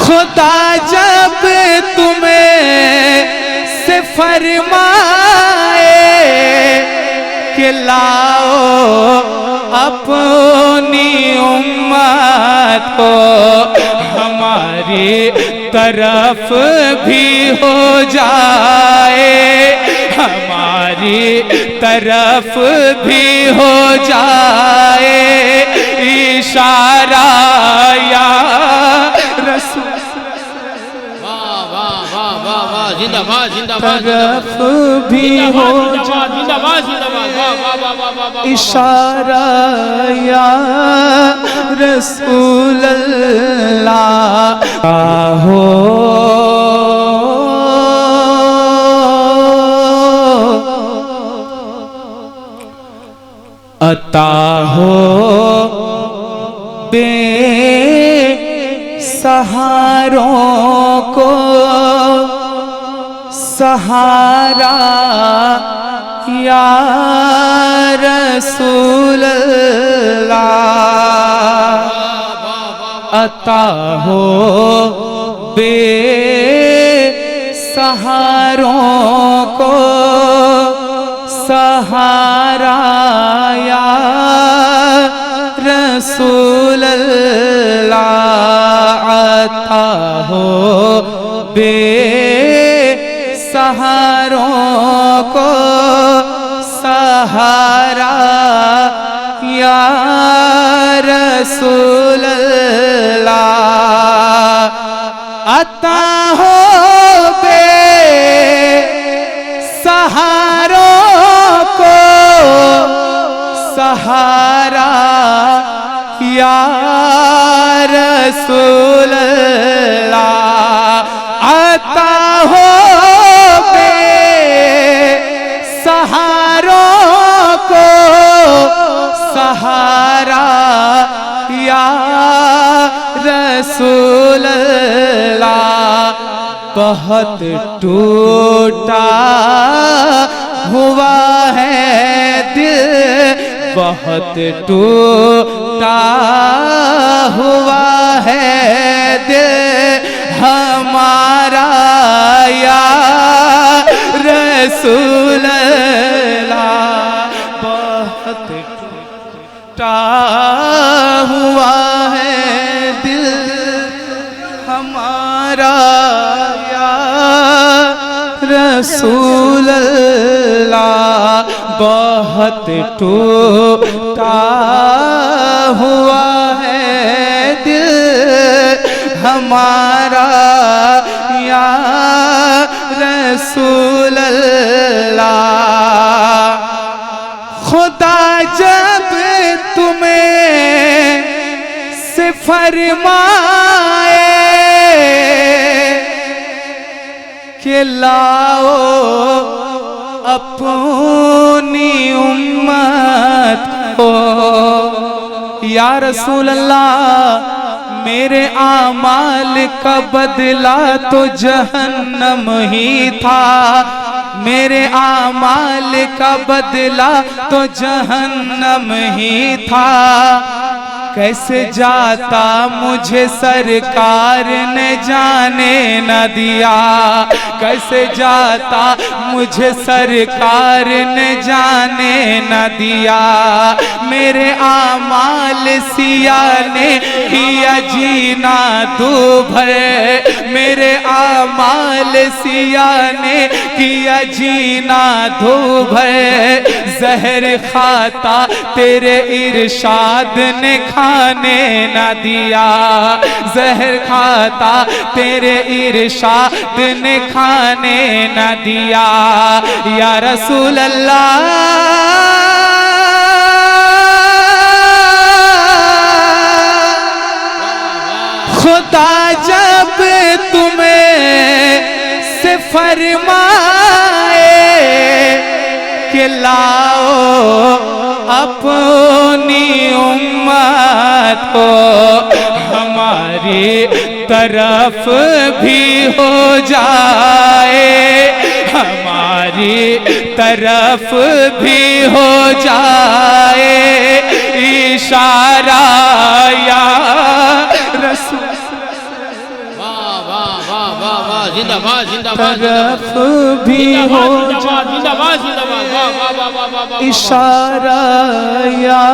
खुदा जब तुम्हें से फरमाए कि लाओ अपनी उम्मत को हमारी तरफ भी हो जाए, हमारी तरफ भी हो जाए इशारा या रसूल। जिंदाबाद जिंदाबाद तरफ भी हो इशारा या रसूल अल्लाह हो। अता हो बेसहारों को सहारा या रसूल अल्लाह। अता हो बेसहारों को सहारा या रसूल अल्लाह। अता हो बेसहारों को सहारा या रसूल अल्लाह। अता हो बेसहारों को सहारा या रसूल अल्लाह। अता हो बेसहारों को सहारा या रसूल अल्लाह। बहुत टूटा हुआ है दिल, बहुत टूटा हुआ है दिल हमारा या रसूल अल्लाह। बहुत टूटा हुआ है दिल हमारा या रसूल अल्लाह। बहुत टूटा हुआ है दिल हमारा या रसूल अल्लाह। खुदा जब तुम्हें से फरमाए कि लाओ अपनी उम्मत को या रसूल अल्लाह। मेरे आमाल का बदला तो जहन्नम ही था, मेरे आमाल का बदला तो जहन्नम ही था। कैसे जाता मुझे सरकार ने जाने न दिया, कैसे जाता मुझे सरकार ने जाने न दिया। मेरे आमाल सिया ने किया जीना दूभर, मेरे आमाल सिया ने किया जीना दूभर। जहर खाता तेरे इरशाद ने खाने न दिया, जहर खाता तेरे इरशाद ने खाने न दिया या रसूल अल्लाह। खुदा जब तुम्हें से फरमाए कि लाओ अपनी उम्मत को हमारी तरफ भी हो जाए, हमारी तरफ भी हो जाए इशारा या रसूल। वाह वाह वाह जिंदाबाद जिंदाबाद तरफ भी हो जिंदाबाद जिंदाबाद वाह वाह वाह वाह वाह इशारा या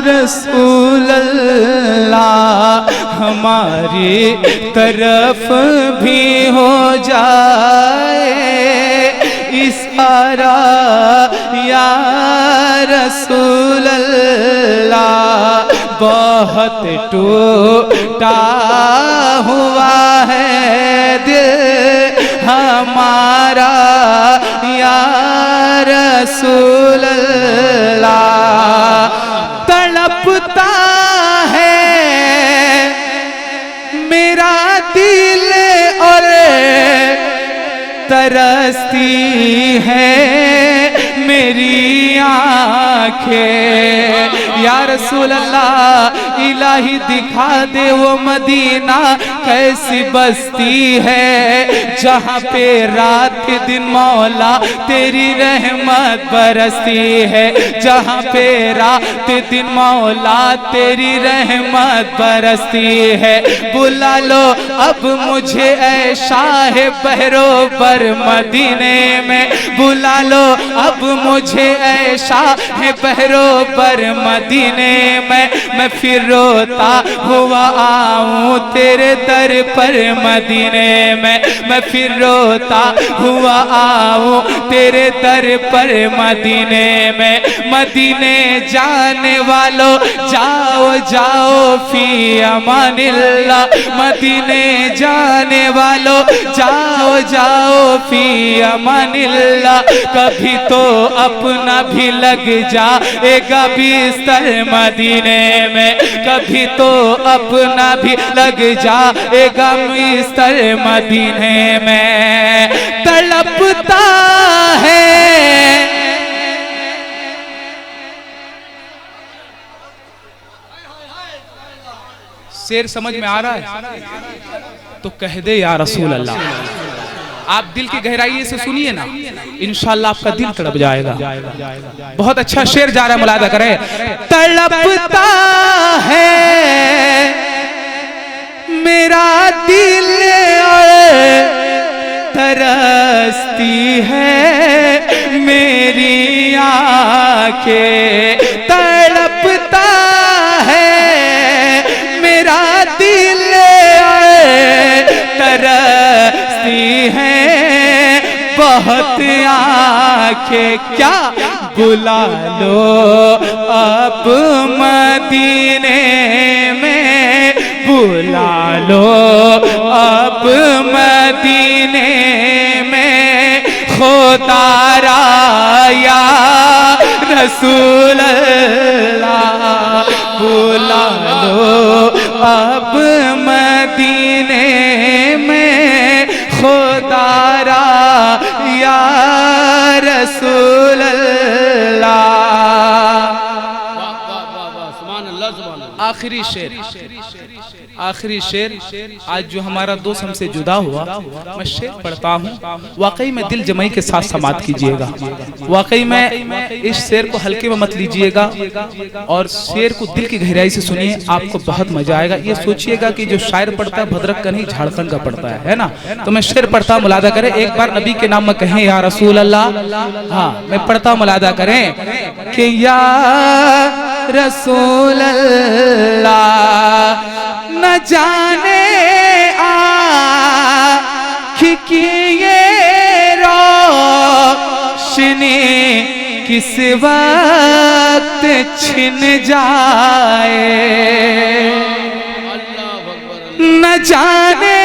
रसूल अल्लाह हमारी तरफ भी हो जाए इशारा या रसूल अल्लाह बहुत टूटा हुआ है दिल हमारा या रसूल अल्लाह तड़पता है मेरा दिल और तरसती है मेरी आँखें या रसूल अल्लाह इलाही दिखा दे वो मदीना कैसी बस्ती है जहाँ पे रात दिन मौला तेरी रहमत बरसती है जहाँ पे रात दिन मौला तेरी रहमत बरसती है बुला लो अब मुझे ऐ शाह बहरोबर मदीने में बुला लो अब मुझे ऐसा है बहरोबर मदीने में मैं फिर रोता हुआ आऊं तेरे दर पर मदीने में मैं फिर रोता हुआ आऊं तेरे दर पर मदीने में मदीने जाने वालों जाओ जाओ फी अमानिल्लाह मदीने जाने वालों जाओ जाओ फी अमानिल्लाह कभी तो अपना भी लग जाएगा बिस्तर मदीने में कभी तो अपना भी लग जाएगा बिस्तर मदीने में तड़पता है शेर समझ में आ रहा है तो कह दे या रसूल अल्लाह आप दिल की गहराई से सुनिए ना इंशाल्लाह आपका दिल तड़प जाएगा बहुत अच्छा शेर जा रहा है मुलादा करें तड़पता है मेरा दिल और तरसती है मेरी आँखें तड़पता है मेरा दिल तरसती है बहुत आँखें क्या बुला लो अब मदीने में बुला लो अब मदीने में खुदारा या रसूल अल्लाह बुला लो अब मदीने में खुदारा या रसूल अल्लाह आखिरी शेर आखिरी शेर आज जो हमारा दोस्त हमसे जुदा हुआ मैं शेर पढ़ता हूँ वाकई में दिल जमाई के साथ समात कीजिएगा वाकई में इस शेर को हल्के में मत लीजिएगा और शेर को दिल की गहराई से सुनिए आपको बहुत मजा आएगा ये सोचिएगा कि जो शायर पढ़ता है भद्रक का नहीं झारखंड का पढ़ता है ना तो मैं शेर पढ़ता मुलादा करें एक बार नबी के नाम में कहें या रसूल अल्लाह हाँ मैं पढ़ता मुलादा करें कि या रसूल अल्लाह न जाने आँख की ये रोशनी किस वक्त छिन जाए न जाने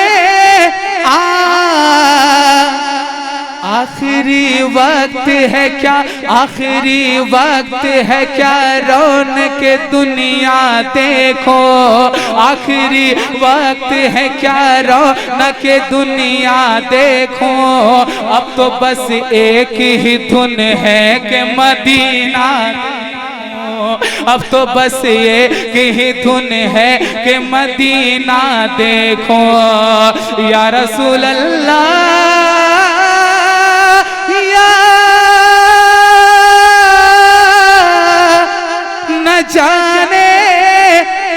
आखिरी वक्त है क्या आखिरी वक्त है क्या रौनक दुनिया देखो आखिरी वक्त है क्या रौनक दुनिया देखो अब तो बस एक ही धुन है कि मदीना अब तो बस एक ही धुन है कि मदीना देखो या रसूल अल्लाह जाने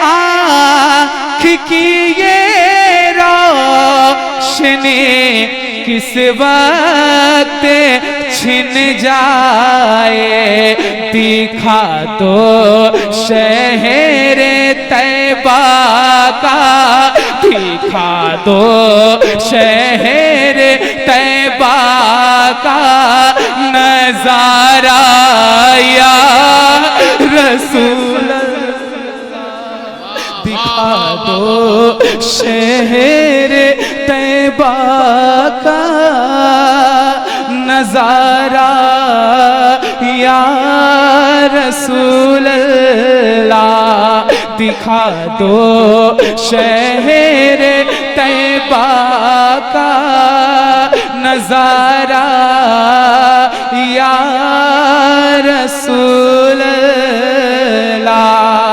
आँख की ये रोशनी रोशनी किस वक्त छिन जाए, दिखा दो शहर तैबा का, दिखा दो शहर तैबा का नजारा या रसूल, दिखा दो शहर तैबा का नजारा या रसूल अल्लाह, दिखा दो शहर तैबा का नजारा या रसूल अल्लाह।